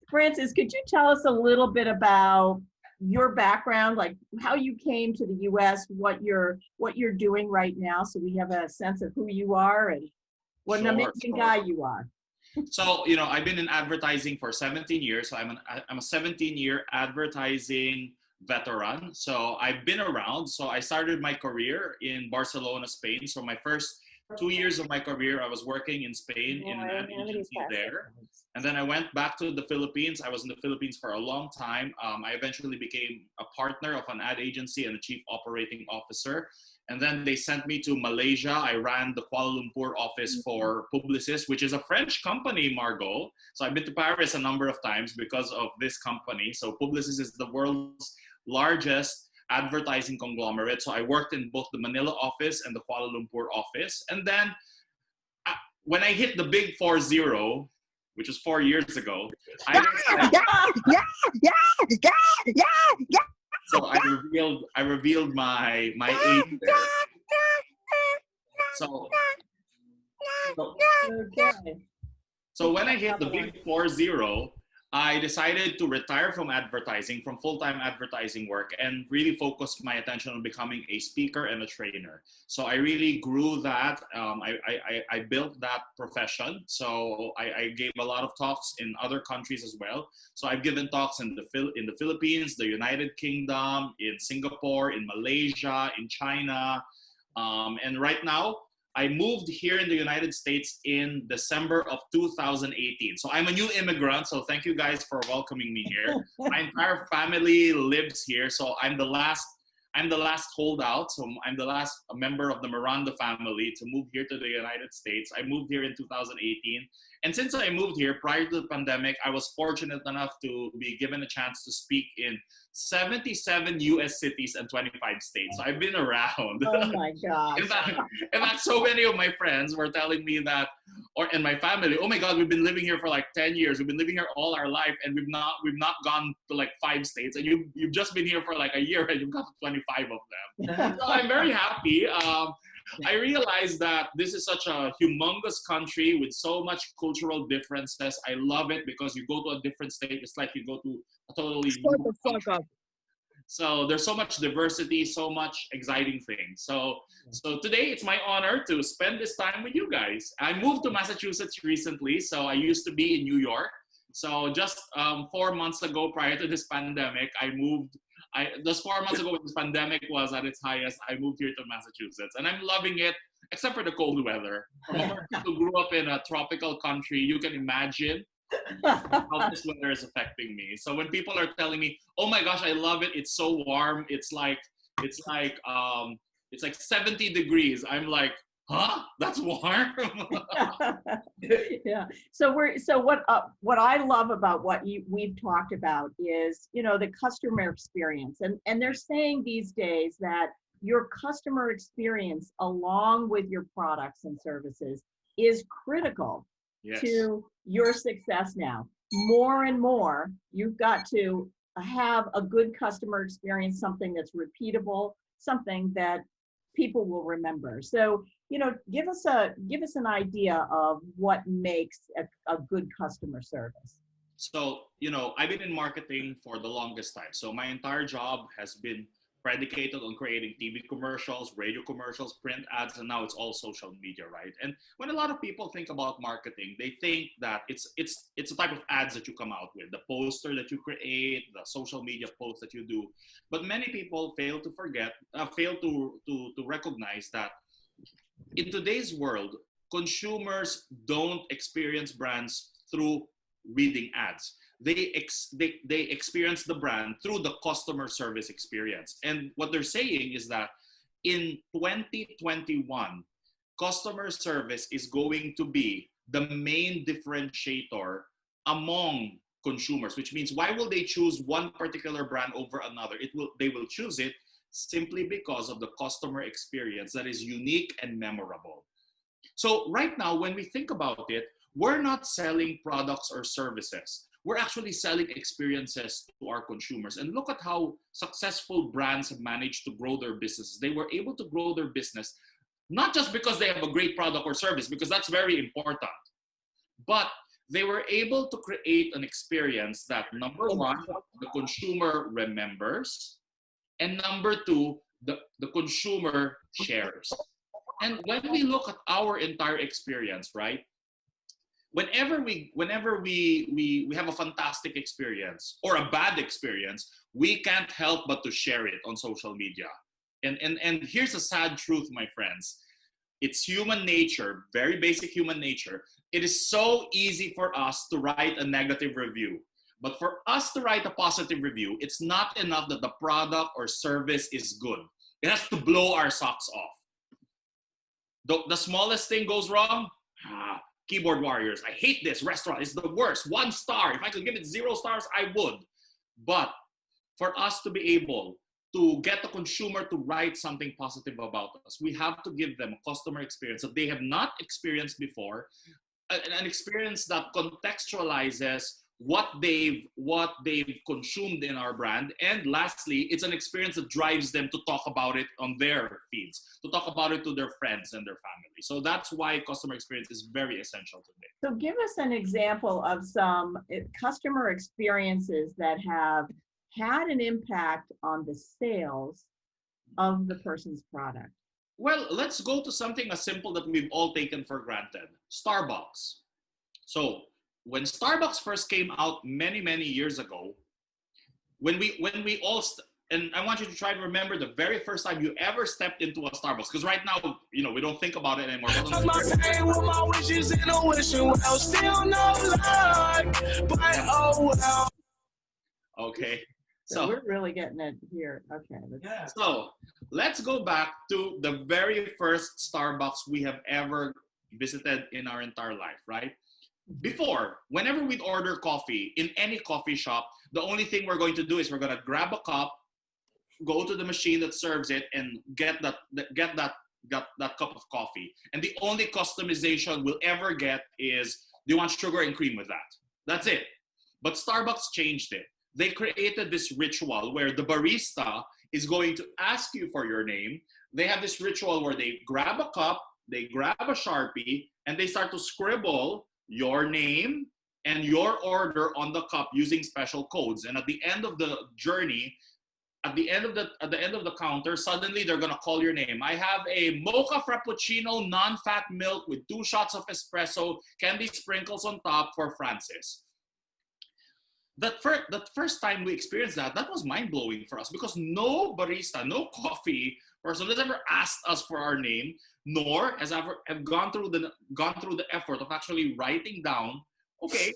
Francis, could you tell us a little bit about your background, like how you came to the US, what you're doing right now, so we have a sense of who you are and what an Sure, amazing sure. guy you are. So, I've been in advertising for 17 years. So I'm a 17-year advertising veteran. So I've been around. So I started my career in Barcelona, Spain. So my first 2 years of my career, I was working in Spain in an ad agency there. And then I went back to the Philippines. I was in the Philippines for a long time. I eventually became a partner of an ad agency and a chief operating officer. And then they sent me to Malaysia. I ran the Kuala Lumpur office for Publicis, which is a French company, Margot. So I've been to Paris a number of times because of this company. So Publicis is the world's largest advertising conglomerate. So I worked in both the Manila office and the Kuala Lumpur office. And then when I hit the big 4-0, which was 4 years ago, so I revealed my age there. So when I hit the big 4-0, I decided to retire from advertising, from full-time advertising work, and really focus my attention on becoming a speaker and a trainer. So I really grew that. I built that profession. So I gave a lot of talks in other countries as well. So I've given talks in the Philippines, the United Kingdom, in Singapore, in Malaysia, in China, and right now, I moved here in the United States in December of 2018. So I'm a new immigrant, so thank you guys for welcoming me here. My entire family lives here, so I'm the last holdout. So I'm the last member of the Miranda family to move here to the United States. I moved here in 2018. And since I moved here prior to the pandemic, I was fortunate enough to be given a chance to speak in 77 US cities and 25 states. So I've been around. Oh my gosh. in fact, so many of my friends were telling me that, and my family, oh my God, we've been living here for like 10 years. We've been living here all our life, and we've not gone to like 5 states. And you've just been here for like a year, and you've got to 25 of them. So I'm very happy. I realized that this is such a humongous country with so much cultural differences. I love it because you go to a different state, it's like you go to a totally new country. So there's so much diversity, so much exciting things. So today it's my honor to spend this time with you guys. I moved to Massachusetts recently, so I used to be in New York. So just 4 months ago, prior to this pandemic, just 4 months ago when this pandemic was at its highest, I moved here to Massachusetts, and I'm loving it, except for the cold weather. From a person who grew up in a tropical country, you can imagine how this weather is affecting me. So when people are telling me, "Oh my gosh, I love it! It's so warm. It's like 70 degrees," I'm like, "Huh? That's warm." Yeah. So what I love about what we've talked about is, the customer experience, and they're saying these days that your customer experience along with your products and services is critical to your success now. More and more, you've got to have a good customer experience, something that's repeatable, something that people will remember. So, give us an idea of what makes a good customer service. So, I've been in marketing for the longest time. So my entire job has been predicated on creating TV commercials, radio commercials, print ads, and now it's all social media, right? And when a lot of people think about marketing, they think that it's a type of ads that you come out with, the poster that you create, the social media post that you do. But many people fail to recognize that in today's world, consumers don't experience brands through reading ads. They experience the brand through the customer service experience. And what they're saying is that in 2021, customer service is going to be the main differentiator among consumers, which means why will they choose one particular brand over another? They will choose it simply because of the customer experience that is unique and memorable. So right now, when we think about it, we're not selling products or services. We're actually selling experiences to our consumers. And look at how successful brands have managed to grow their businesses. They were able to grow their business, not just because they have a great product or service, because that's very important, but they were able to create an experience that, number one, the consumer remembers, and number two, the consumer shares. And when we look at our entire experience, right? Whenever we have a fantastic experience or a bad experience, we can't help but to share it on social media. And here's a sad truth, my friends. It's human nature, very basic human nature. It is so easy for us to write a negative review. But for us to write a positive review, it's not enough that the product or service is good. It has to blow our socks off. The smallest thing goes wrong, keyboard warriors. I hate this restaurant. It's the worst. 1 star. If I could give it 0 stars, I would. But for us to be able to get the consumer to write something positive about us, we have to give them a customer experience that they have not experienced before, an experience that contextualizes what they've consumed in our brand. And lastly, it's an experience that drives them to talk about it on their feeds, to talk about it to their friends and their family. So that's why customer experience is very essential today. So give us an example of some customer experiences that have had an impact on the sales of the person's product. Well, let's go to something as simple that we've all taken for granted. Starbucks. So when Starbucks first came out many, many years ago, when we all, and I want you to try to remember the very first time you ever stepped into a Starbucks, because right now, you know, we don't think about it anymore. But my pain with my wishes in a wishing well, still no luck, but oh well. Okay. So we're really getting it here. Okay. Yeah. So let's go back to the very first Starbucks we have ever visited in our entire life, right? Before, whenever we'd order coffee in any coffee shop, the only thing we're going to do is we're going to grab a cup, go to the machine that serves it, and get that cup of coffee. And the only customization we'll ever get is, do you want sugar and cream with that? That's it. But Starbucks changed it. They created this ritual where the barista is going to ask you for your name. They have this ritual where they grab a cup, they grab a Sharpie, and they start to scribble your name and your order on the cup using special codes. And at the end of the journey, at the end of the counter, suddenly they're gonna call your name. I have a mocha frappuccino, non-fat milk with 2 shots of espresso, candy sprinkles on top for Francis. That first time we experienced that was mind-blowing for us, because no barista, no coffee person has ever asked us for our name, nor has ever have gone through the effort of actually writing down, okay,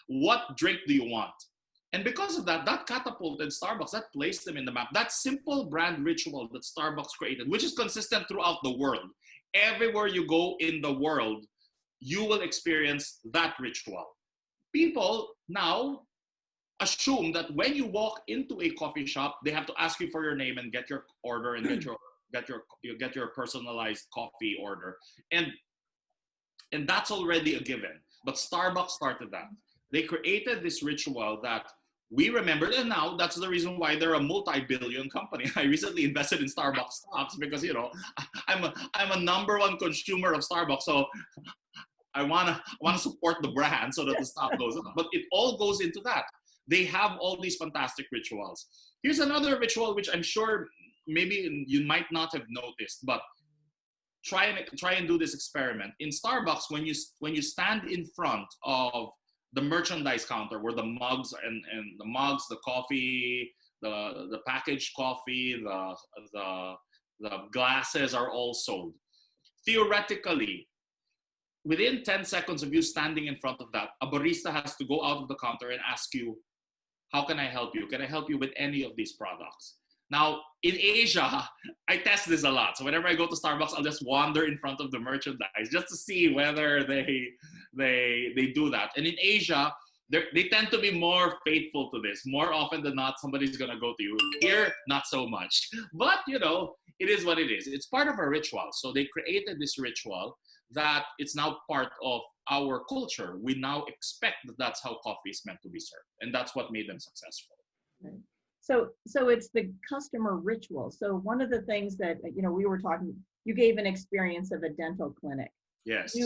what drink do you want? And because of that catapulted Starbucks, that placed them in the map. That simple brand ritual that Starbucks created, which is consistent throughout the world. Everywhere you go in the world, you will experience that ritual. People now assume that when you walk into a coffee shop, they have to ask you for your name and get your order and get your personalized coffee order. And that's already a given. But Starbucks started that. They created this ritual that we remembered, and now that's the reason why they're a multi-billion company. I recently invested in Starbucks stocks because, you know, I'm a number one consumer of Starbucks, so I wanna support the brand so that the stock goes up. But it all goes into that. They have all these fantastic rituals. Here's another ritual which I'm sure maybe you might not have noticed, but try and do this experiment. In Starbucks, when you stand in front of the merchandise counter where the mugs and the mugs, the coffee, the packaged coffee, the glasses are all sold. Theoretically, within 10 seconds of you standing in front of that, a barista has to go out of the counter and ask you, how can I help you? Can I help you with any of these products? Now, in Asia, I test this a lot. So whenever I go to Starbucks, I'll just wander in front of the merchandise just to see whether they do that. And in Asia, they tend to be more faithful to this. More often than not, somebody's gonna go to you. Here, not so much. But, you know, it is what it is. It's part of a ritual. So they created this ritual that it's now part of our culture. We now expect that that's how coffee is meant to be served. And that's what made them successful. Right. So it's the customer ritual. So one of the things that, you know, we were talking, you gave an experience of a dental clinic. Yes.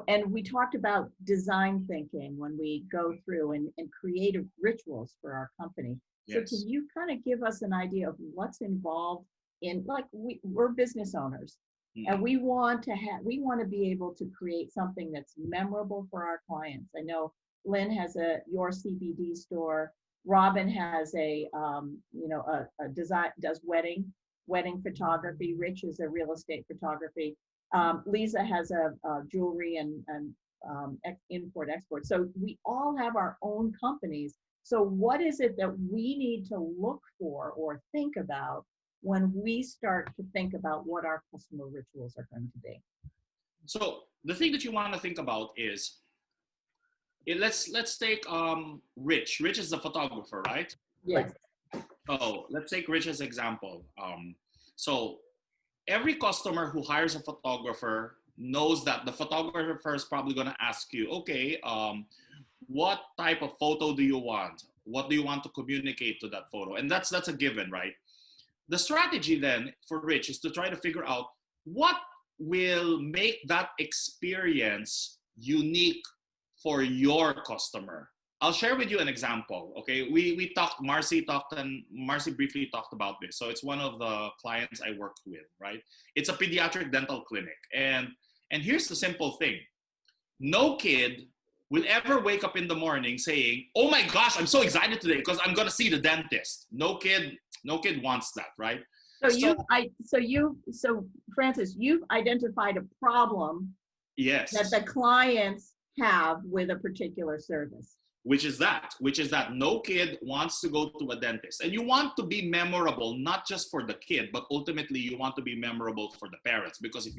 And we talked about design thinking when we go through and creative rituals for our company. So Yes. can you kind of give us an idea of what's involved in, like, we're business owners and Mm-mm. we want to be able to create something that's memorable for our clients. I know Lynn has your CBD store. Robin has a design, does wedding photography. Rich is a real estate photography. Lisa has a jewelry and import export. So we all have our own companies. So what is it that we need to look for or think about when we start to think about what our customer rituals are going to be? So the thing that you want to think about is, let's take Rich. Rich is a photographer, right? Yes. So let's take Rich as example. So every customer who hires a photographer knows that the photographer is probably going to ask you, okay, what type of photo do you want? What do you want to communicate to that photo? And that's a given, right? The strategy then for Rich is to try to figure out what will make that experience unique for your customer. I'll share with you an example. Okay, we talked. Marcy briefly talked about this. So it's one of the clients I worked with, right? It's a pediatric dental clinic, and here's the simple thing: no kid will ever wake up in the morning saying, "Oh my gosh, I'm so excited today because I'm gonna see the dentist." No kid wants that, right? So So so Francis, you've identified a problem that yes, the clients have with a particular service. which is that no kid wants to go to a dentist, and you want to be memorable not just for the kid, but ultimately you want to be memorable for the parents, because if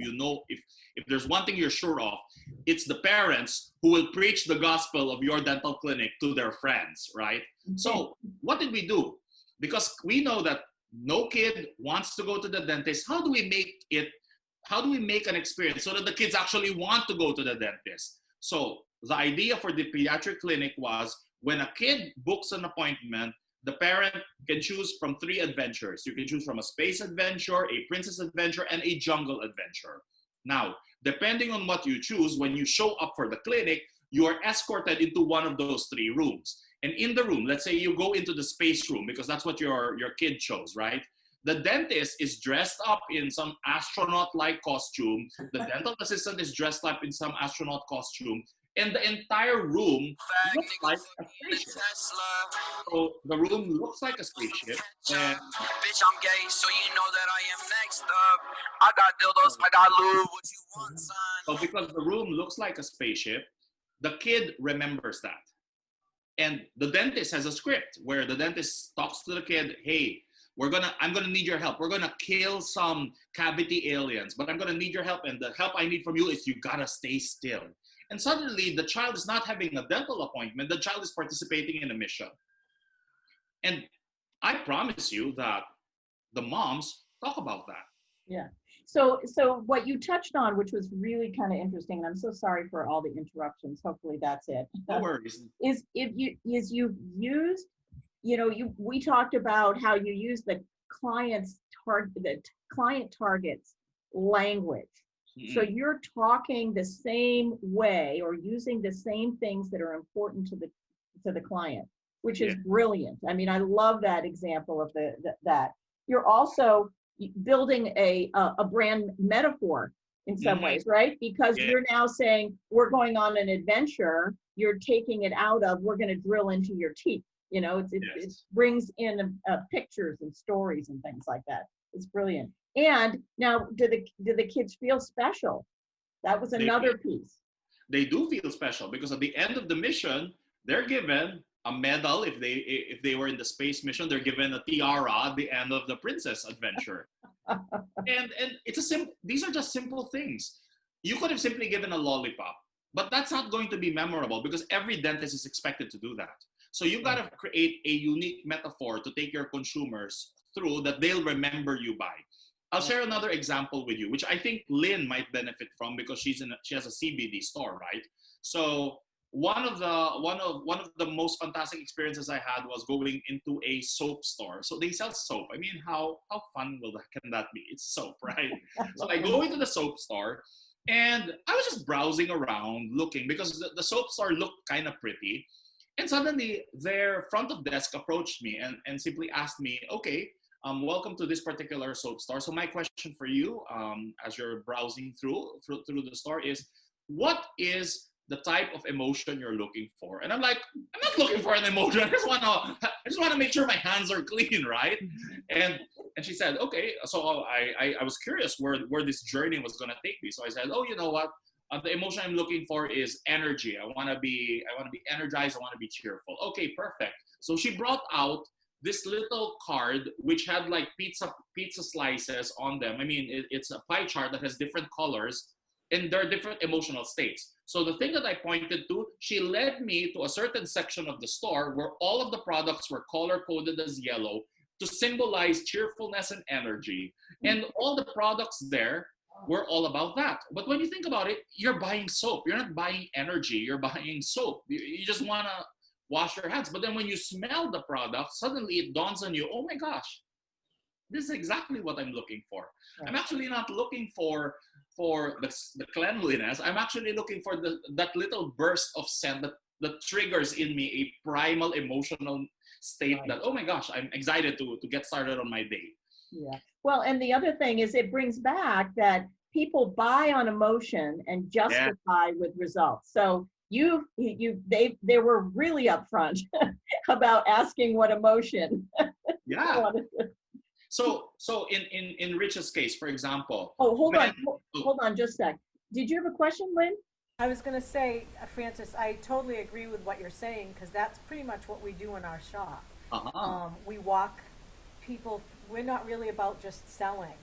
there's one thing you're sure of, it's the parents who will preach the gospel of your dental clinic to their friends, right? So what did we do? Because we know that no kid wants to go to the dentist. How do we make an experience so that the kids actually want to go to the dentist? So the idea for the pediatric clinic was, when a kid books an appointment, the parent can choose from 3 adventures. You can choose from a space adventure, a princess adventure, and a jungle adventure. Now, depending on what you choose, when you show up for the clinic, you are escorted into one of those 3 rooms. And in the room, let's say you go into the space room because that's what your kid chose, right? The dentist is dressed up in some astronaut-like costume. The dental assistant is dressed up in some astronaut costume. And the entire room looks like a spaceship. So the room looks like a spaceship. And Bitch, I'm gay, so you know that I am next up. I got dildos, I got lube, what you want, son? so because the room looks like a spaceship, the kid remembers that. And the dentist has a script where the dentist talks to the kid, hey, I'm gonna need your help. We're gonna kill some cavity aliens, but I'm gonna need your help. And the help I need from you is you gotta stay still. And suddenly the child is not having a dental appointment, the child is participating in a mission. And I promise you that the moms talk about that. Yeah. So what you touched on, which was really kind of interesting, and I'm so sorry for all the interruptions. Hopefully that's it. No worries. Is you've used, we talked about how you use the client targets language. So Mm-mm. you're talking the same way or using the same things that are important to the client, which is Yeah. brilliant. I mean, I love that example of that. You're also building a brand metaphor in some Mm-hmm. ways, right? Because Yeah. you're now saying we're going on an adventure. You're taking it out of we're going to drill into your teeth. It Yes. brings in pictures and stories and things like that. It's brilliant. And now, do the kids feel special? That was They another piece. they do feel special because at the end of the mission, they're given a medal. If they were in the space mission, they're given a tiara at the end of the princess adventure. And these are just simple things. You could have simply given a lollipop, but that's not going to be memorable because every dentist is expected to do that. So you got to create a unique metaphor to take your consumers through that they'll remember you by. I'll share another example with you, which I think Lynn might benefit from because she has a CBD store, right? So one of the most fantastic experiences I had was going into a soap store. So they sell soap. I mean, how fun can that be? It's soap, right? So I go into the soap store, And I was just browsing around looking because the soap store looked kind of pretty. And suddenly their front of desk approached me and simply asked me, okay, welcome to this particular soap store. So my question for you, as you're browsing through the store is, what is the type of emotion you're looking for? And I'm like, I'm not looking for an emotion. I just want to make sure my hands are clean, right? And and she said, okay. So I was curious where this journey was gonna take me. So I said, oh, you know what? The emotion I'm looking for is energy. I want to be energized. I want to be cheerful. Okay, perfect. So she brought out this little card which had like pizza slices on them. I mean, it's a pie chart that has different colors and there are different emotional states. So the thing that I pointed to, she led me to a certain section of the store where all of the products were color coded as yellow to symbolize cheerfulness and energy. And all the products there were all about that. But when you think about it, you're buying soap. You're not buying energy. You're buying soap. You just want to wash your hands. But then when you smell the product, suddenly it dawns on you, oh my gosh, this is exactly what I'm looking for. Right. I'm actually not looking for the cleanliness. I'm actually looking for that little burst of scent that triggers in me a primal emotional state Right. that, oh my gosh, I'm excited to get started on my day. Yeah. Well, and the other thing is it brings back that people buy on emotion and justify with results. So they were really upfront about asking what emotion. Yeah. So in Rich's case, for example. Oh, hold on just a sec. Did you have a question, Lynn? I was going to say, Francis, I totally agree with what you're saying because that's pretty much what we do in our shop. We walk people. We're not really about just selling.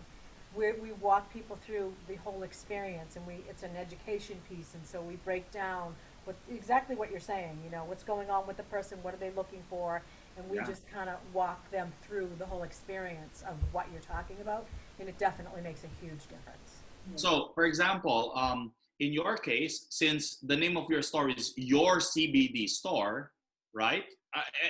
We walk people through the whole experience, and it's an education piece, and so we break down exactly what you're saying. You know, what's going on with the person, what are they looking for, and we just kind of walk them through the whole experience of what you're talking about, and it definitely makes a huge difference. So, for example, in your case, since the name of your store is Your CBD Store, right?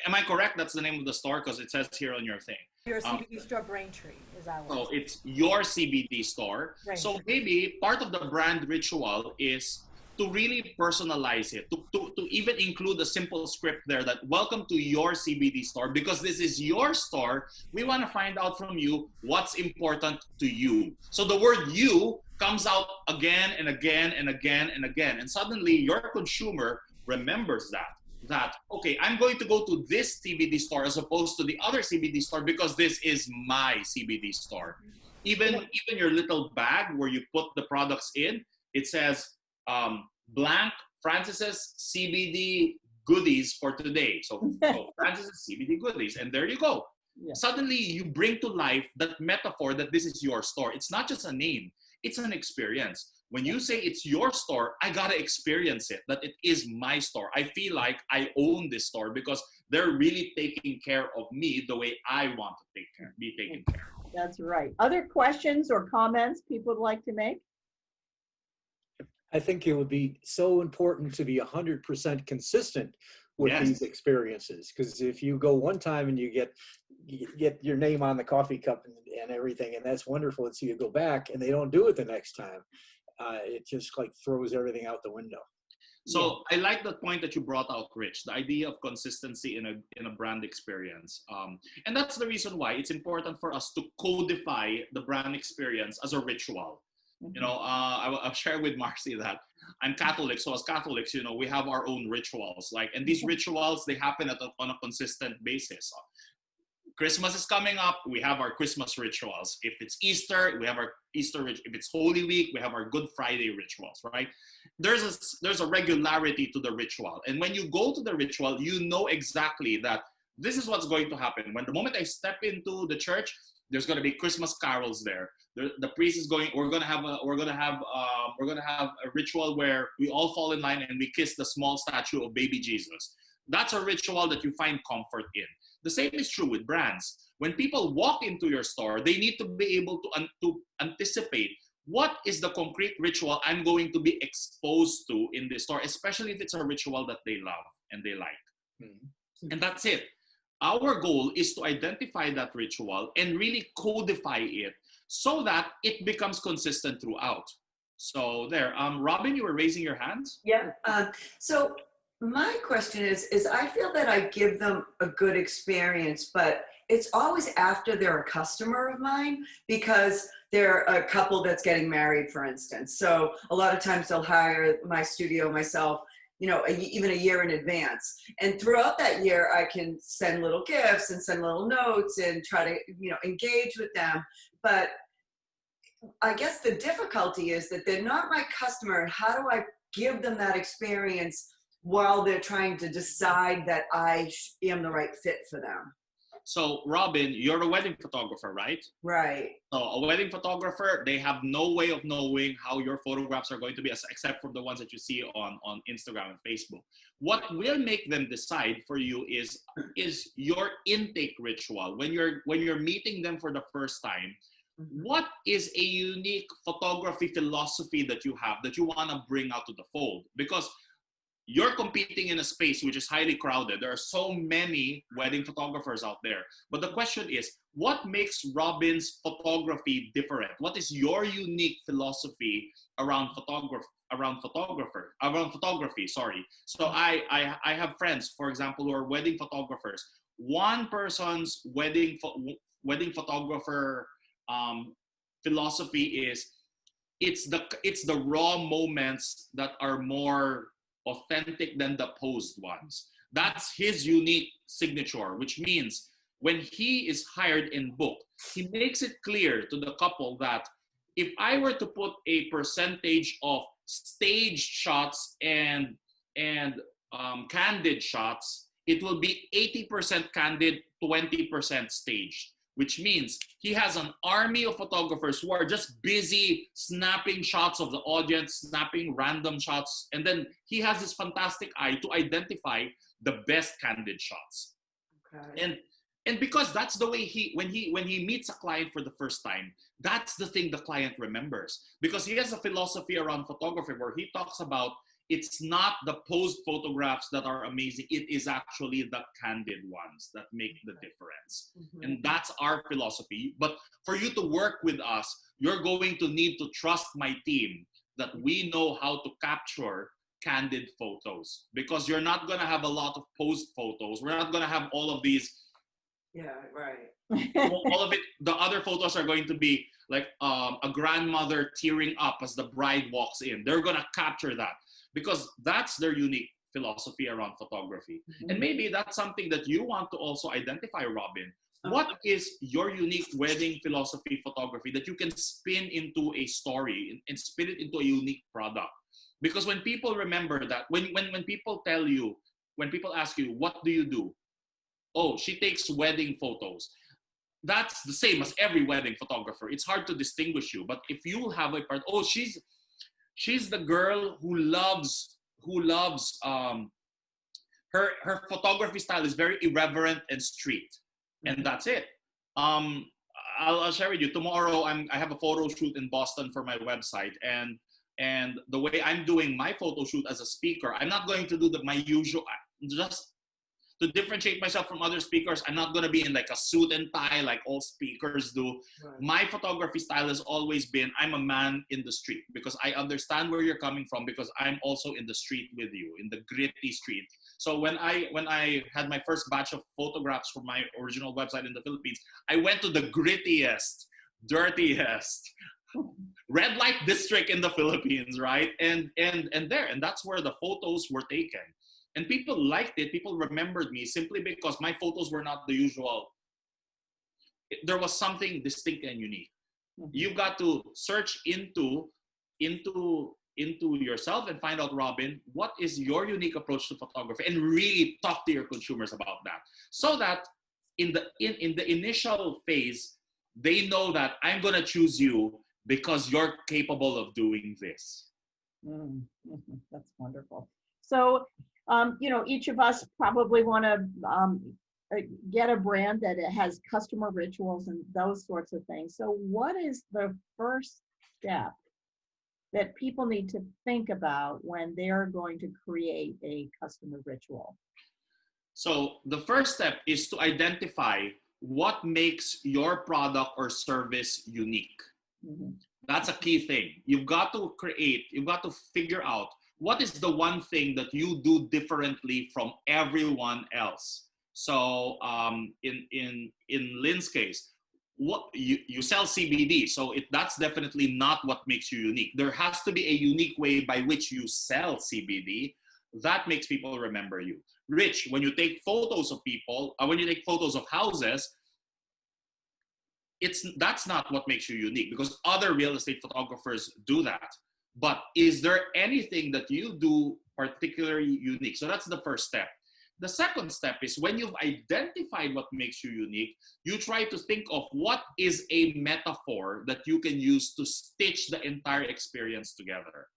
Am I correct? That's the name of the store because it says here on your thing. Your CBD store, Braintree, is ours. So it's Your CBD Store. Braintree. So maybe part of the brand ritual is to really personalize it, to even include a simple script there that welcome to Your CBD Store, because this is your store. We want to find out from you what's important to you. So the word you comes out again and again and again and again. And suddenly your consumer remembers that, okay, I'm going to go to this CBD store as opposed to the other CBD store because this is my CBD store. Even your little bag where you put the products in, it says, blank Francis's CBD goodies for today. So Francis's CBD goodies, and there you go. Yeah. Suddenly you bring to life that metaphor that this is your store. It's not just a name, it's an experience. When you say it's your store, I gotta experience it, that it is my store. I feel like I own this store because they're really taking care of me the way I want to be taken care of. That's right. Other questions or comments people would like to make? I think it would be so important to be 100% consistent with these experiences, because if you go one time and you get your name on the coffee cup and everything, and that's wonderful, and so you go back and they don't do it the next time, it just like throws everything out the window. So I like the point that you brought out, Rich, the idea of consistency in a brand experience. And that's the reason why it's important for us to codify the brand experience as a ritual. You know, I'll share with Marcy that I'm Catholic. So as Catholics, you know, we have our own rituals. And these rituals, they happen on a consistent basis. Christmas is coming up, we have our Christmas rituals. If it's Easter, we have our Easter rituals. If it's Holy Week, we have our Good Friday rituals, right? There's a regularity to the ritual. And when you go to the ritual, you know exactly that this is what's going to happen. When the moment I step into the church, there's going to be Christmas carols there. The priest is going. We're going to have a ritual where we all fall in line and we kiss the small statue of baby Jesus. That's a ritual that you find comfort in. The same is true with brands. When people walk into your store, they need to be able to anticipate what is the concrete ritual I'm going to be exposed to in this store, especially if it's a ritual that they love and they like. Mm-hmm. And that's it. Our goal is to identify that ritual and really codify it so that it becomes consistent throughout. So there, Robin, you were raising your hands. Yeah. So my question is I feel that I give them a good experience, but it's always after they're a customer of mine, because they're a couple that's getting married, for instance. So a lot of times they'll hire my studio, myself, you know, even a year in advance. And throughout that year, I can send little gifts and send little notes and try to, you know, engage with them. But I guess the difficulty is that they're not my customer. And how do I give them that experience while they're trying to decide that I am the right fit for them? So Robin, you're a wedding photographer, right? Right. So a wedding photographer, they have no way of knowing how your photographs are going to be, except for the ones that you see on Instagram and Facebook. What will make them decide for you is your intake ritual. When you're meeting them for the first time, what is a unique photography philosophy that you have that you want to bring out to the fold? Because you're competing in a space which is highly crowded. There are so many wedding photographers out there. But the question is, what makes Robin's photography different? What is your unique philosophy around photography? Sorry. So I have friends, for example, who are wedding photographers. One person's wedding photographer philosophy is it's the raw moments that are more authentic than the posed ones. That's his unique signature, which means when he is hired and booked, he makes it clear to the couple that if I were to put a percentage of staged shots and candid shots, it will be 80% candid, 20% staged. Which means he has an army of photographers who are just busy snapping shots of the audience, snapping random shots, and then he has this fantastic eye to identify the best candid shots. Okay. And because that's the way when he meets a client for the first time, that's the thing the client remembers. Because he has a philosophy around photography where he talks about it's not the posed photographs that are amazing. It is actually the candid ones that make the difference. Mm-hmm. And that's our philosophy. But for you to work with us, you're going to need to trust my team that we know how to capture candid photos, because you're not going to have a lot of posed photos. We're not going to have all of these. Yeah, right. All of it, the other photos are going to be like a grandmother tearing up as the bride walks in. They're going to capture that, because that's their unique philosophy around photography. Mm-hmm. And maybe that's something that you want to also identify, Robin. What is your unique wedding philosophy photography that you can spin into a story and spin it into a unique product? Because when people remember that, when people tell you, when people ask you, what do you do? Oh, she takes wedding photos. That's the same as every wedding photographer. It's hard to distinguish you. But if you have a part, oh, she's the girl who loves her photography style is very irreverent and street, and that's it. I'll share with you tomorrow. I have a photo shoot in Boston for my website, and the way I'm doing my photo shoot as a speaker, I'm not going to do my usual. Just to differentiate myself from other speakers, I'm not going to be in like a suit and tie like all speakers do. Right. My photography style has always been, I'm a man in the street, because I understand where you're coming from, because I'm also in the street with you, in the gritty street. So when I had my first batch of photographs from my original website in the Philippines, I went to the grittiest, dirtiest red light district in the Philippines, right? And that's where the photos were taken. And people liked it. People remembered me simply because my photos were not the usual. There was something distinct and unique. Mm-hmm. You got to search into yourself and find out, Robin, what is your unique approach to photography, and really talk to your consumers about that, so that in the initial phase, they know that I'm gonna choose you because you're capable of doing this. Mm-hmm. That's wonderful. So. Each of us probably want to get a brand that it has customer rituals and those sorts of things. So what is the first step that people need to think about when they're going to create a customer ritual? So the first step is to identify what makes your product or service unique. Mm-hmm. That's a key thing. You've got to figure out what is the one thing that you do differently from everyone else. So in Lynn's case, what you sell CBD, so that's definitely not what makes you unique. There has to be a unique way by which you sell CBD that makes people remember you. Rich, when you take photos of people, when you take photos of houses, that's not what makes you unique, because other real estate photographers do that. But is there anything that you do particularly unique? So that's the first step. The second step is, when you've identified what makes you unique, you try to think of what is a metaphor that you can use to stitch the entire experience together.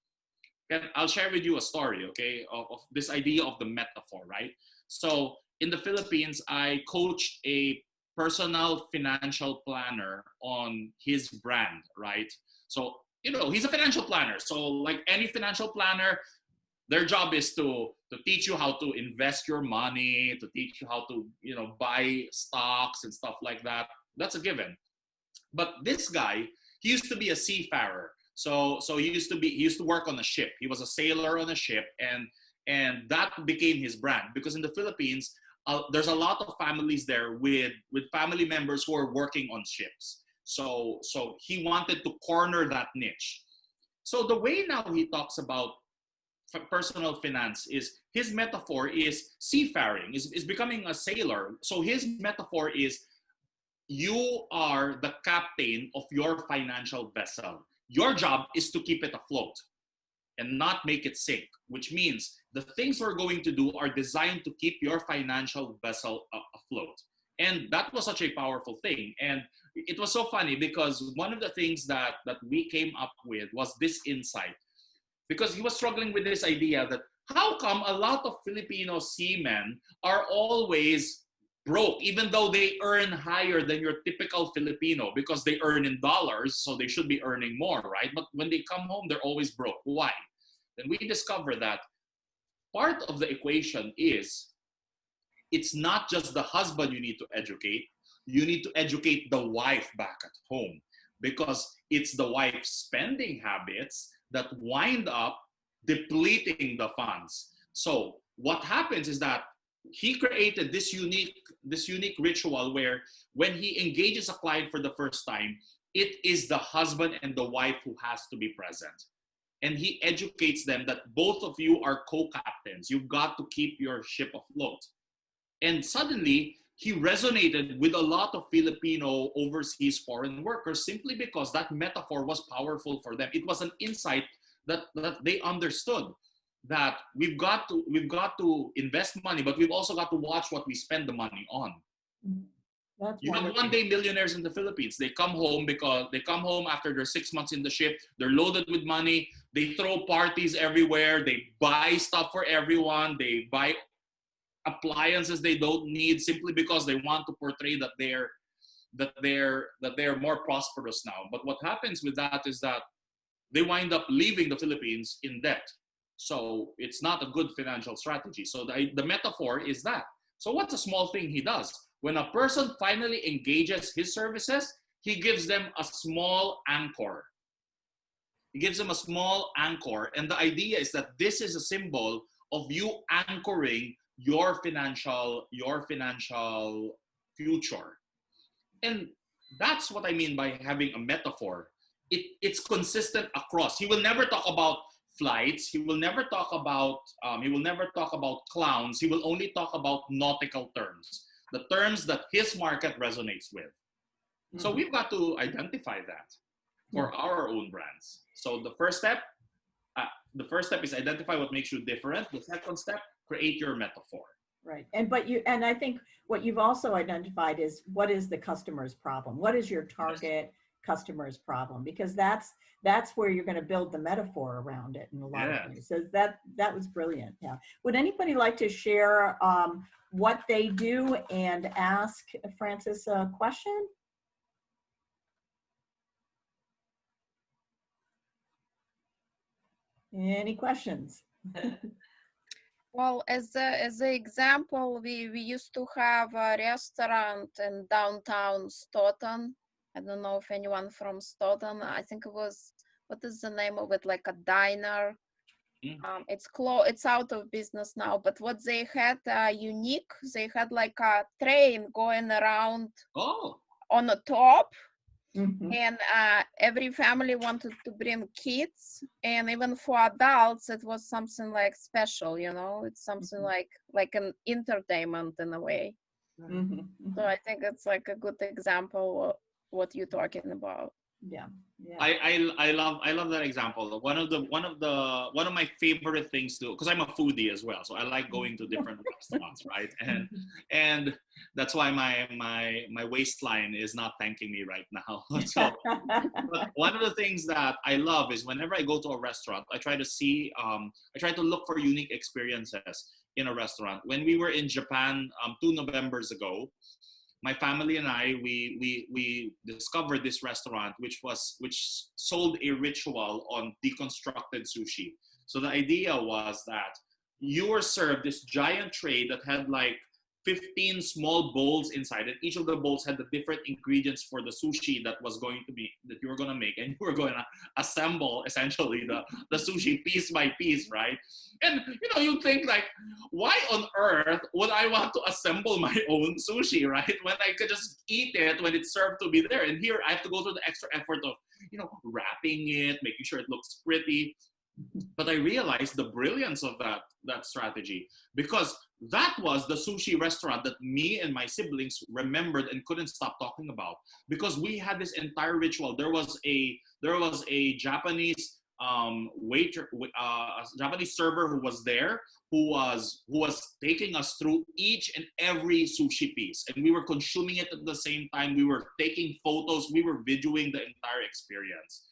And I'll share with you a story, okay, of this idea of the metaphor, right? So in the Philippines, I coached a personal financial planner on his brand, right? So, he's a financial planner. So like any financial planner, their job is to teach you how to invest your money, to teach you how to, buy stocks and stuff like that. That's a given. But this guy, he used to be a seafarer. So he used to work on a ship. He was a sailor on a ship, and that became his brand, because in the Philippines, there's a lot of families there with family members who are working on ships. So he wanted to corner that niche. So the way now he talks about personal finance is, his metaphor is seafaring, is becoming a sailor. So his metaphor is, you are the captain of your financial vessel. Your job is to keep it afloat and not make it sink, which means the things we're going to do are designed to keep your financial vessel afloat. And that was such a powerful thing. And it was so funny, because one of the things that we came up with was this insight, because he was struggling with this idea that, how come a lot of Filipino seamen are always broke, even though they earn higher than your typical Filipino, because they earn in dollars, so they should be earning more, right? But when they come home, they're always broke. Why? Then we discover that part of the equation is, it's not just the husband you need to educate the wife back at home, because it's the wife's spending habits that wind up depleting the funds. So what happens is that he created this unique ritual where, when he engages a client for the first time, it is the husband and the wife who has to be present. And he educates them that both of you are co-captains. You've got to keep your ship afloat. And suddenly, he resonated with a lot of Filipino overseas foreign workers, simply because that metaphor was powerful for them. It was an insight that they understood, that we've got to invest money, but we've also got to watch what we spend the money on. You have one-day millionaires in the Philippines. They come home after their 6 months in the ship. They're loaded with money. They throw parties everywhere. They buy stuff for everyone. They buy appliances they don't need, simply because they want to portray that they're more prosperous now. But what happens with that is that they wind up leaving the Philippines in debt. So it's not a good financial strategy. So the metaphor is that. So what's a small thing he does? When a person finally engages his services, he gives them a small anchor. He gives them a small anchor. And the idea is that this is a symbol of you anchoring your financial future. And that's what I mean by having a metaphor. It's consistent across. He will never talk about flights. He will never talk about clowns. He will only talk about nautical terms, the terms that his market resonates with. Mm-hmm. So we've got to identify that for our own brands. So the first step is identify what makes you different. The second step, create your metaphor. Right. And I think what you've also identified is, what is the customer's problem? What is your target customer's problem? Because that's where you're going to build the metaphor around it in a lot of ways. So that was brilliant. Yeah. Would anybody like to share what they do and ask Francis a question? Any questions? Well, as an example, we used to have a restaurant in downtown Stoughton, I don't know if anyone from Stoughton, I think it was, what is the name of it? Like a diner. It's out of business now, but what they had unique, they had like a train going around on the top. And every family wanted to bring kids, and even for adults it was something like special, you know, it's something like an entertainment in a way. So I think it's like a good example of what you're talking about. Yeah. I love that example. One of my favorite things to, because I'm a foodie as well, so I like going to different restaurants, right? And that's why my waistline is not thanking me right now. So, but one of the things that I love is whenever I go to a restaurant, I try to look for unique experiences in a restaurant. When we were in Japan 2 Novembers ago, my family and I, we discovered this restaurant which sold a ritual on deconstructed sushi. So the idea was that you were served this giant tray that had like 15 small bowls inside it. Each of the bowls had the different ingredients for the sushi that you were going to make, and you were going to assemble essentially the sushi piece by piece, right? And you think like, why on earth would I want to assemble my own sushi, right? When I could just eat it when it's served to be there. And here I have to go through the extra effort of, wrapping it, making sure it looks pretty. But I realized the brilliance of that strategy, because that was the sushi restaurant that me and my siblings remembered and couldn't stop talking about, because we had this entire ritual. There was a Japanese Japanese server who was there, who was taking us through each and every sushi piece, and we were consuming it at the same time. We were taking photos, we were videoing the entire experience.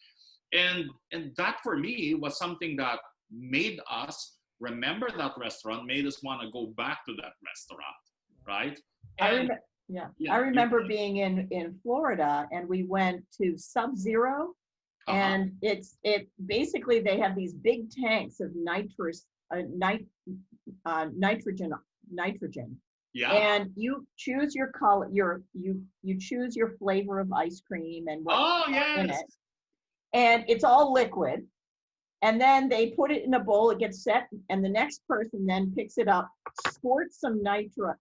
And that for me was something that made us remember that restaurant, made us want to go back to that restaurant, right? I remember being in Florida, and we went to Sub-Zero, and it basically they have these big tanks of nitrogen. Yeah. And you choose your color, you choose your flavor of ice cream and what in it. And it's all liquid. And then they put it in a bowl, it gets set, and the next person then picks it up, squirts some nitrogen,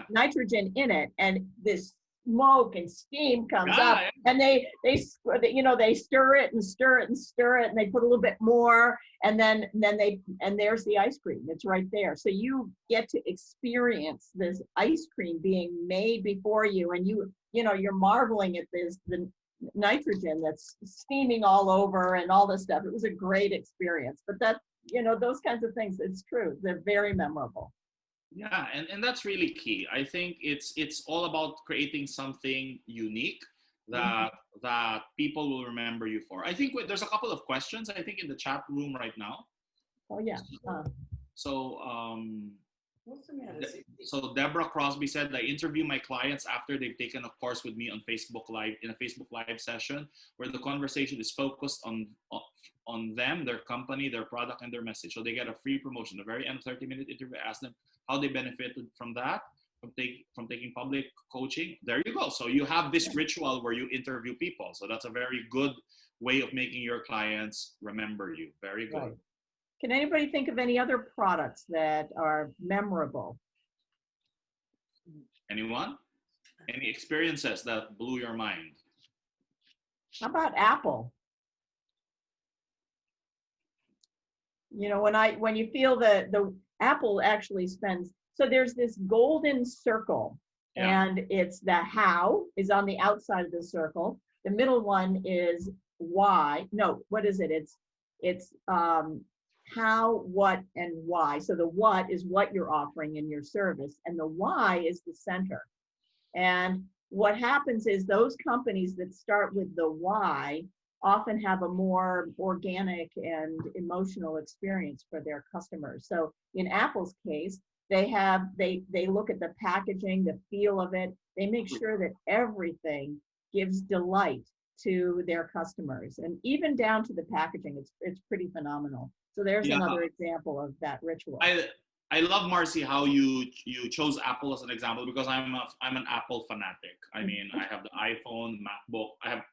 nitrogen in it, and this smoke and steam comes up, and they stir it and stir it and stir it, and they put a little bit more, and then there's the ice cream. It's right there. So you get to experience this ice cream being made before you, and you're marveling at the nitrogen that's steaming all over and all this stuff. It was a great experience. But that, those kinds of things, it's true. They're very memorable. Yeah, and that's really key. I think it's all about creating something unique that people will remember you for. I think there's a couple of questions, I think, in the chat room right now. Oh yeah. So Deborah Crosby said, I interview my clients after they've taken a course with me on Facebook Live, in a Facebook Live session where the conversation is focused on them, their company, their product, and their message. So they get a free promotion. At the very end of 30-minute interview, I ask them how they benefited from that, from taking public coaching. There you go. So you have this ritual where you interview people. So that's a very good way of making your clients remember you. Very good. Right. Can anybody think of any other products that are memorable? Anyone? Any experiences that blew your mind? How about Apple? When you feel the Apple actually spends, so there's this golden circle, and it's the how is on the outside of the circle. The middle one is why. No, what is it? It's how, what, and why. So the what is what you're offering in your service, and the why is the center. And what happens is those companies that start with the why often have a more organic and emotional experience for their customers. So in Apple's case, they look at the packaging, the feel of it. They make sure that everything gives delight to their customers, and even down to the packaging. It's pretty phenomenal. So there's another example of that ritual. I love, Marcy, how you chose Apple as an example, because I'm an Apple fanatic. I mean, I have the iPhone, MacBook, I have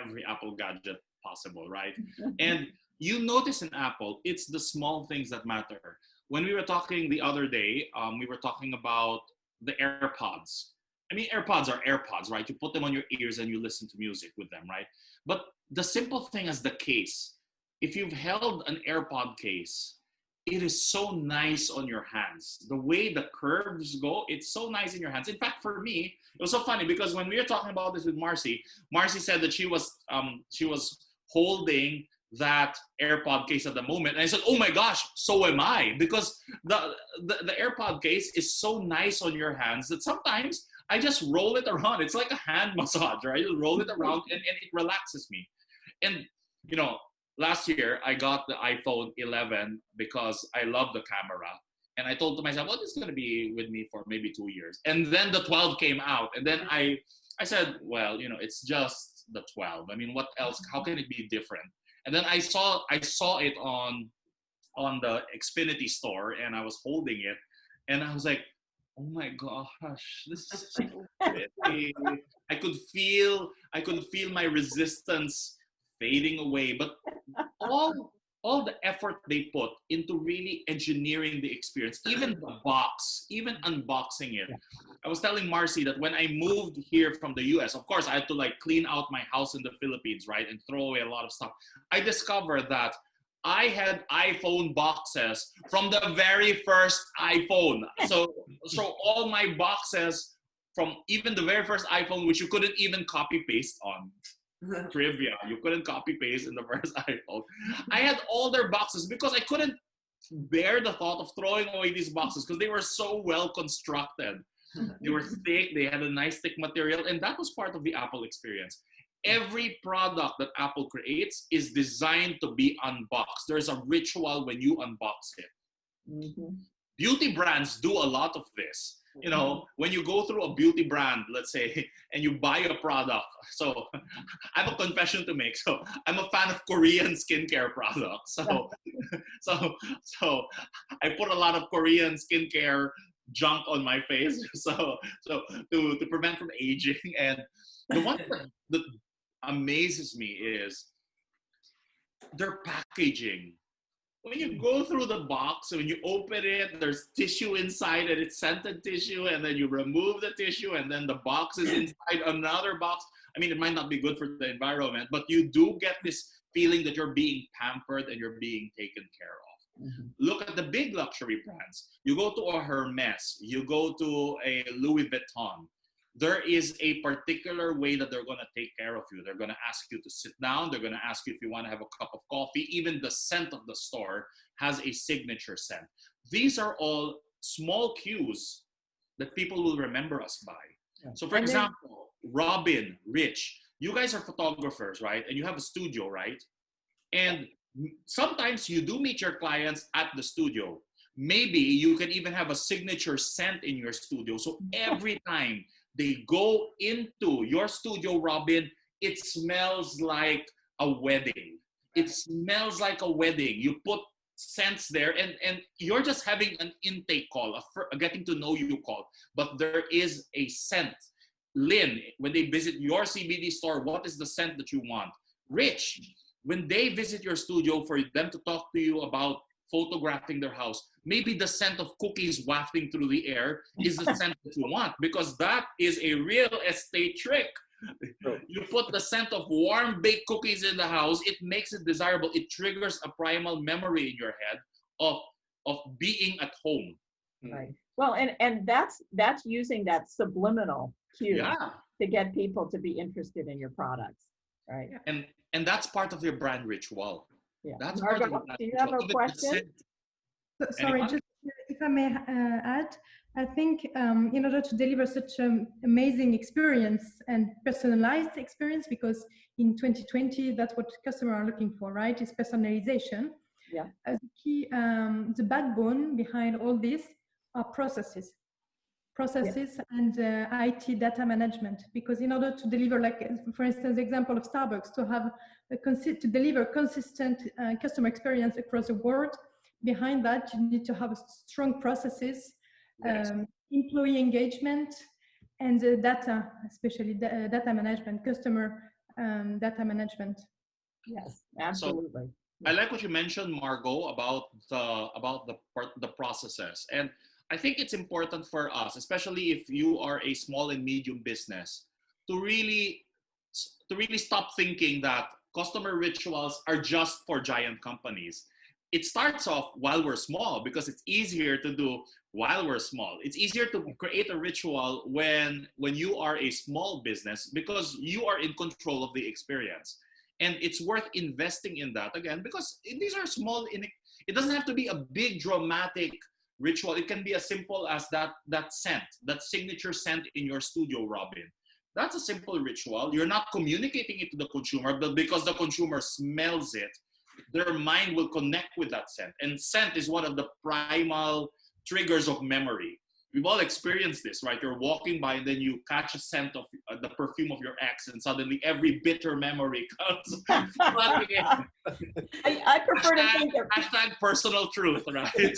every Apple gadget possible, right? And you notice in Apple, it's the small things that matter. When we were talking the other day, we were talking about the AirPods. I mean, AirPods are AirPods, right? You put them on your ears and you listen to music with them, right? But the simple thing as the case, if you've held an AirPod case, it is so nice on your hands. The way the curves go, it's so nice in your hands. In fact, for me, it was so funny because when we were talking about this with Marcy, Marcy said that she was holding that AirPod case at the moment. And I said, oh my gosh, so am I. Because the AirPod case is so nice on your hands that sometimes I just roll it around. It's like a hand massage, right? You roll it around and it relaxes me. And, you know, last year, I got the iPhone 11 because I love the camera. And I told to myself, well, this is going to be with me for maybe 2 years. And then the 12 came out. And then I said, well, you know, it's just the 12. I mean, what else? How can it be different? And then I saw it on the Xfinity store, and I was holding it. And I was like, oh my gosh, this is so pretty. I could feel my resistance fading away. But all the effort they put into really engineering the experience, even the box, even unboxing it. I was telling Marcy that when I moved here from the US, of course, I had to like clean out my house in the Philippines, right? And throw away a lot of stuff. I discovered that I had iPhone boxes from the very first iPhone. So all my boxes from even the very first iPhone, which you couldn't even copy paste on. Trivia, you couldn't copy paste in the first iPhone. I had all their boxes because I couldn't bear the thought of throwing away these boxes because they were so well constructed. They were thick, they had a nice thick material, and that was part of the Apple experience. Every product that Apple creates is designed to be unboxed. There's a ritual when you unbox it. Mm-hmm. Beauty brands do a lot of this. You know, when you go through a beauty brand, let's say, and you buy a product. So I have a confession to make. So I'm a fan of Korean skincare products. So I put a lot of Korean skincare junk on my face. So to prevent from aging. And the one that amazes me is their packaging. When you go through the box, when you open it, there's tissue inside and it's scented tissue, and then you remove the tissue and then the box is inside another box. I mean, it might not be good for the environment, but you do get this feeling that you're being pampered and you're being taken care of. Mm-hmm. Look at the big luxury brands. You go to a Hermes, you go to a Louis Vuitton. There is a particular way that they're going to take care of you. They're going to ask you to sit down. They're going to ask you if you want to have a cup of coffee. Even the scent of the store has a signature scent. These are all small cues that people will remember us by. Yeah. So for example, Robin, Rich, you guys are photographers, right? And you have a studio, right? And sometimes you do meet your clients at the studio. Maybe you can even have a signature scent in your studio. So every time they go into your studio, Robin, it smells like a wedding. It smells like a wedding. You put scents there and you're just having an intake call, a getting to know you call. But there is a scent. Lynn, when they visit your CBD store, what is the scent that you want? Rich, when they visit your studio for them to talk to you about photographing their house, maybe the scent of cookies wafting through the air is the scent that you want, because that is a real estate trick. You put the scent of warm baked cookies in the house, it makes it desirable. It triggers a primal memory in your head of being at home. Right. Well, and that's using that subliminal cue to get people to be interested in your products, right? And that's part of your brand ritual. Yeah. That's Margot, do you have a question? Sorry, just if I may add, I think in order to deliver such an amazing experience and personalized experience, because in 2020, that's what customers are looking for, right? Is personalization. Yeah. As key, the backbone behind all this are processes and IT data management. Because in order to deliver, like for instance, the example of Starbucks, to have to deliver consistent customer experience across the world, behind that, you need to have strong processes, Yes. employee engagement, and data, especially data management, customer data management. Yes, absolutely. I like what you mentioned, Margot, about the processes, and I think it's important for us, especially if you are a small and medium business, to really stop thinking that customer rituals are just for giant companies. It starts off while we're small because it's easier to do while we're small. It's easier to create a ritual when you are a small business because you are in control of the experience. And it's worth investing in that again because these are small. It doesn't have to be a big dramatic ritual. It can be as simple as that scent, that signature scent in your studio, Robin. That's a simple ritual. You're not communicating it to the consumer, but because the consumer smells it, their mind will connect with that scent. And scent is one of the primal triggers of memory. We've all experienced this, right? You're walking by and then you catch a scent of the perfume of your ex and suddenly every bitter memory comes flooding in. I prefer to think of hashtag personal truth, right?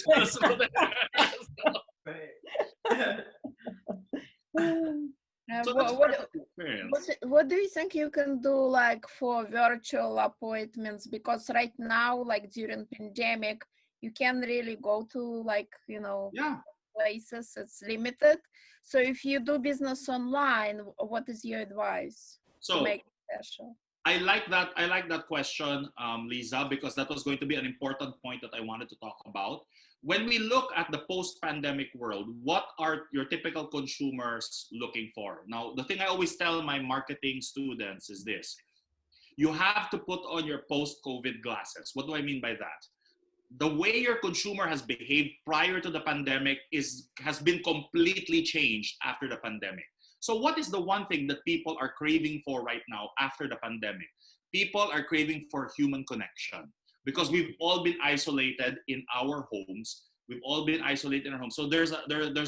What do you think you can do like for virtual appointments? Because right now, like during pandemic, you can't really go to like, places, it's limited. So if you do business online, what is your advice to make it special? I like that question, Lisa, because that was going to be an important point that I wanted to talk about. When we look at the post-pandemic world, what are your typical consumers looking for? Now, the thing I always tell my marketing students is this. You have to put on your post-COVID glasses. What do I mean by that? The way your consumer has behaved prior to the pandemic has been completely changed after the pandemic. So what is the one thing that people are craving for right now after the pandemic? People are craving for human connection because we've all been isolated in our homes. We've all been isolated in our homes. So there's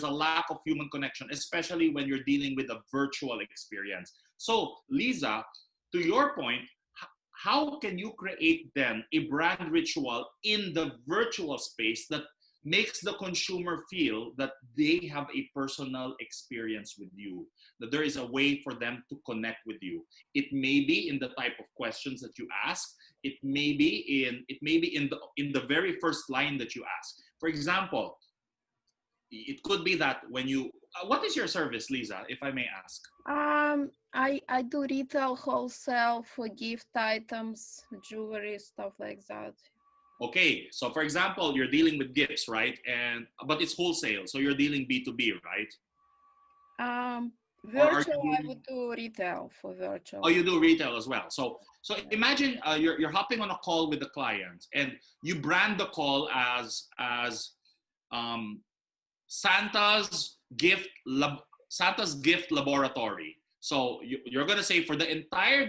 a lack of human connection, especially when you're dealing with a virtual experience. So Lisa, to your point, how can you create then a brand ritual in the virtual space that makes the consumer feel that they have a personal experience with you, that there is a way for them to connect with you? It may be in the type of questions that you ask. It may be in the very first line that you ask. For example, it could be that when you what is your service, Lisa, if I may ask? I do retail wholesale for gift items, jewelry, stuff like that. Okay, so for example, you're dealing with gifts, right? But it's wholesale, so you're dealing B2B, right? Virtual, I would do retail for virtual. Oh, you do retail as well. So imagine you're hopping on a call with the client, and you brand the call as Santa's gift laboratory. So you're gonna say for the entire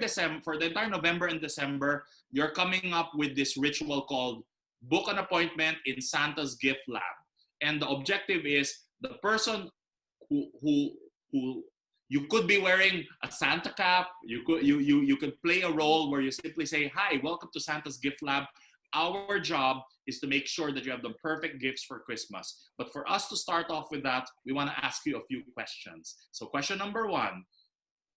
November and December, you're coming up with this ritual called book an appointment in Santa's gift lab. And the objective is the person who you could be wearing a Santa cap. You could play a role where you simply say, "Hi, welcome to Santa's gift lab. Our job is to make sure that you have the perfect gifts for Christmas. But for us to start off with that, we want to ask you a few questions." So question number one,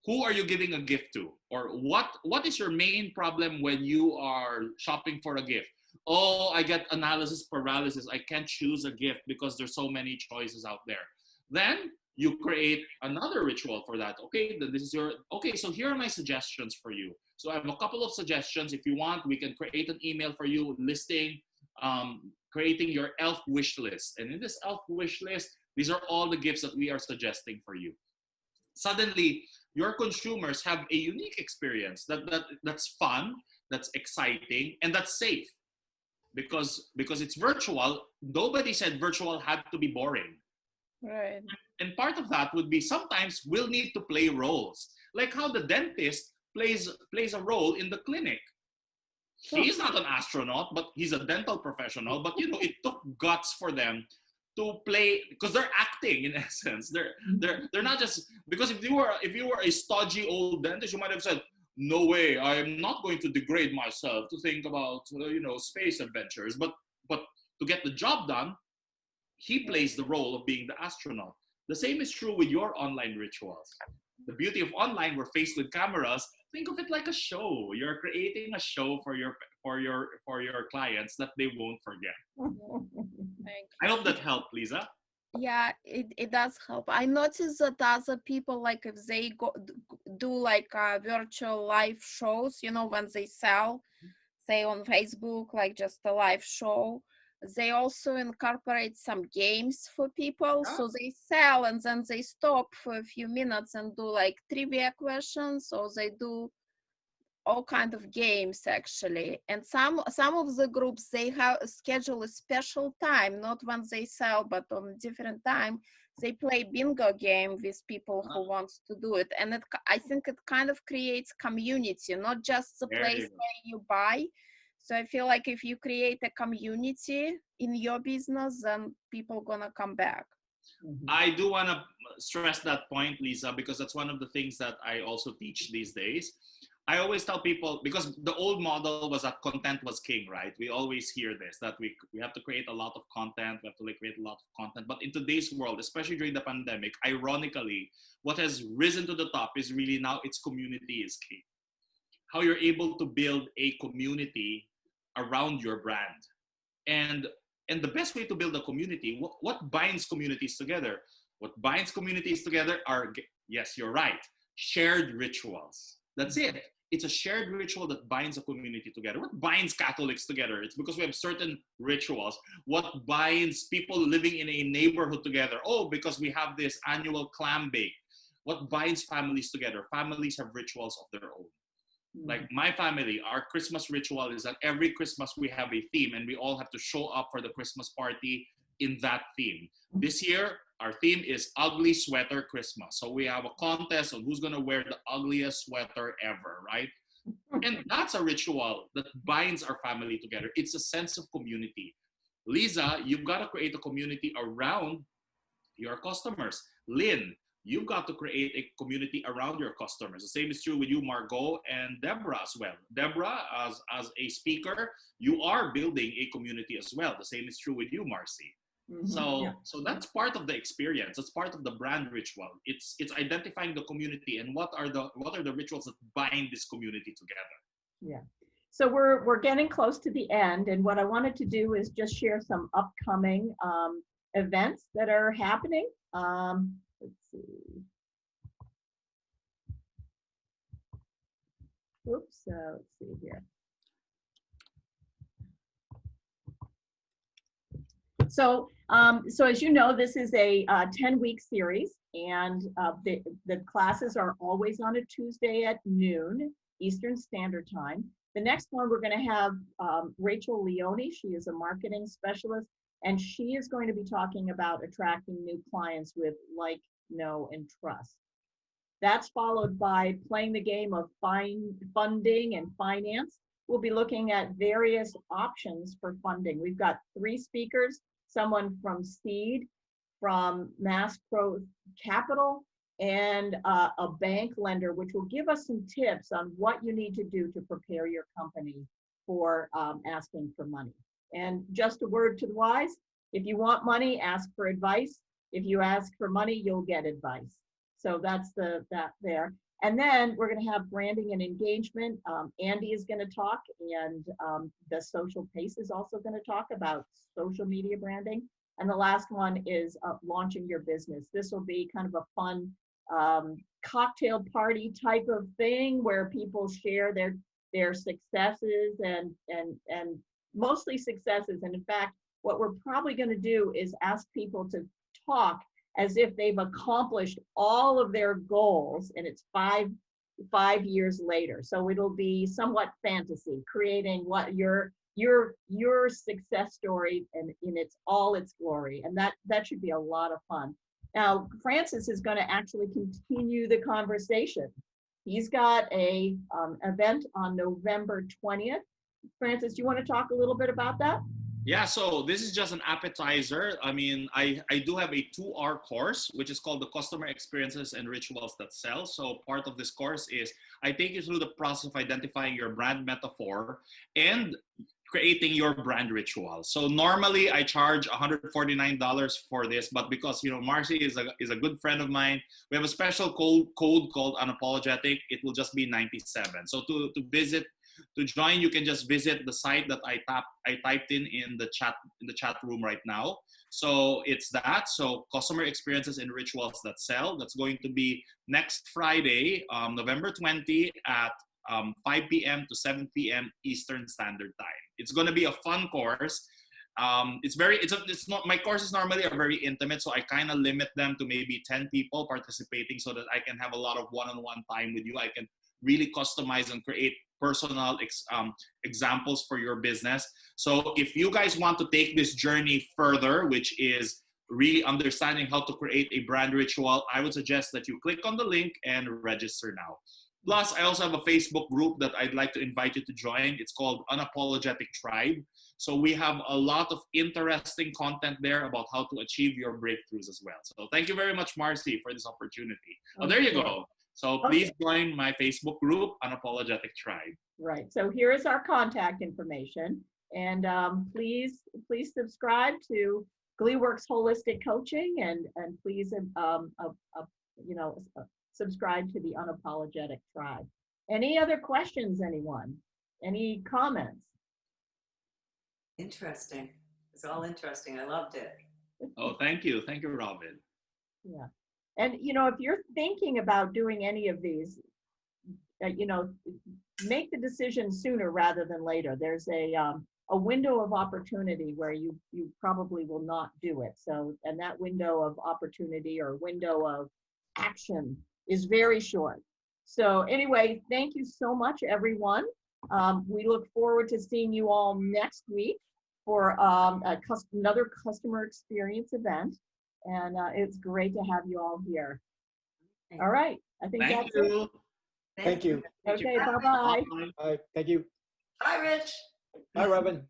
who are you giving a gift to? Or what is your main problem when you are shopping for a gift? Oh, I get analysis paralysis. I can't choose a gift because there's so many choices out there. Then you create another ritual for that. Okay, so here are my suggestions for you. So I have a couple of suggestions. If you want, we can create an email for you listing, creating your elf wish list. And in this elf wish list, these are all the gifts that we are suggesting for you. Suddenly, your consumers have a unique experience that's fun, that's exciting, and that's safe. Because it's virtual, nobody said virtual had to be boring. Right. And part of that would be sometimes we'll need to play roles, like how the dentist plays a role in the clinic. He's not an astronaut, but he's a dental professional. But it took guts for them to play, because they're acting in essence. They're not just, because if you were a stodgy old dentist, you might have said, "No way, I am not going to degrade myself to think about space adventures." But to get the job done, he plays the role of being the astronaut. The same is true with your online rituals. The beauty of online, we're faced with cameras. Think of it like a show. You're creating a show for your clients that they won't forget. I hope that helped, Lisa. Yeah, it does help. I noticed that other people, like if they do like virtual live shows, you know, when they sell, say on Facebook, like just a live show, they also incorporate some games for people. So they sell and then they stop for a few minutes and do like trivia questions, or they do all kind of games actually. And some of the groups, they have schedule a special time, not when they sell, but on a different time. They play bingo game with people who wants to do it. And I think it kind of creates community, not just the place where you buy. So I feel like if you create a community in your business, then people gonna come back. I do want to stress that point, Lisa, because that's one of the things that I also teach these days. I always tell people, because the old model was that content was king, right? We always hear this, that we have to create a lot of content, we have to create a lot of content. But in today's world, especially during the pandemic, ironically, what has risen to the top is really now it's community is key. How you're able to build a community around your brand. And the best way to build a community, what binds communities together? What binds communities together are, yes, you're right, shared rituals. That's it. It's a shared ritual that binds a community together. What binds Catholics together? It's because we have certain rituals. What binds people living in a neighborhood together? Oh, because we have this annual clam bake. What binds families together? Families have rituals of their own. Like my family, our Christmas ritual is that every Christmas we have a theme and we all have to show up for the Christmas party in that theme. This year, our theme is Ugly Sweater Christmas. So we have a contest on who's going to wear the ugliest sweater ever, right? And that's a ritual that binds our family together. It's a sense of community. Lisa, you've got to create a community around your customers. Lynn, you've got to create a community around your customers. The same is true with you, Margot, and Deborah as well. Deborah, as a speaker, you are building a community as well. The same is true with you, Marcy. So that's part of the experience. That's part of the brand ritual. It's identifying the community and what are the rituals that bind this community together. Yeah. So we're getting close to the end, and what I wanted to do is just share some upcoming events that are happening. Let's see. Oops. Let's see here. So, so as you know, this is a 10-week series, and the classes are always on a Tuesday at noon Eastern Standard Time. The next one we're going to have Rachel Leone. She is a marketing specialist, and she is going to be talking about attracting new clients with like, know, and trust. That's followed by playing the game of funding and finance. We'll be looking at various options for funding. We've got 3 speakers, someone from Seed, from Mass Pro Capital, and a bank lender, which will give us some tips on what you need to do to prepare your company for asking for money. And just a word to the wise, if you want money, ask for advice. If you ask for money, you'll get advice. So that's that there. And then we're going to have branding and engagement. Andy is going to talk, and the Social Pace is also going to talk about social media branding. And the last one is launching your business. This will be kind of a fun cocktail party type of thing where people share their successes and mostly successes. And in fact, what we're probably going to do is ask people to talk as if they've accomplished all of their goals, and it's five years later. So it'll be somewhat fantasy, creating what your success story and in all its glory. And that should be a lot of fun. Now, Francis is going to actually continue the conversation. He's got a event on November 20th. Francis, do you want to talk a little bit about that? Yeah, so this is just an appetizer. I mean, I do have a 2-hour course, which is called the Customer Experiences and Rituals That Sell. So part of this course is I take you through the process of identifying your brand metaphor and creating your brand ritual. So normally I charge $149 for this, but because Marcy is a good friend of mine, we have a special code called Unapologetic. It will just be $97. So to join, you can just visit the site that I typed in the chat room right now. So it's that. So customer experiences and rituals that sell. That's going to be next Friday, November 20 at 5 p.m. to 7 p.m. Eastern Standard Time. It's going to be a fun course. It's not, my courses normally are very intimate, so I kind of limit them to maybe 10 people participating so that I can have a lot of one-on-one time with you. I can really customize and create personal examples for your business. So if you guys want to take this journey further, which is really understanding how to create a brand ritual, I would suggest that you click on the link and register now. Plus, I also have a Facebook group that I'd like to invite you to join. It's called Unapologetic Tribe. So we have a lot of interesting content there about how to achieve your breakthroughs as well. So thank you very much, Marcy, for this opportunity. Oh, there you go. So please join my Facebook group, Unapologetic Tribe. Right. So here is our contact information. And please subscribe to Gleeworks Holistic Coaching, and please subscribe to the Unapologetic Tribe. Any other questions, anyone? Any comments? Interesting. It's all interesting. I loved it. Oh, thank you. Thank you, Robin. Yeah. And, if you're thinking about doing any of these, make the decision sooner rather than later. There's a window of opportunity where you probably will not do it. So, and that window of opportunity or window of action is very short. So anyway, thank you so much, everyone. We look forward to seeing you all next week for another customer experience event. And it's great to have you all here. All right. I think that's it. Thank you. Okay, bye-bye. Bye. Thank you. Bye, Rich. Bye, Robin.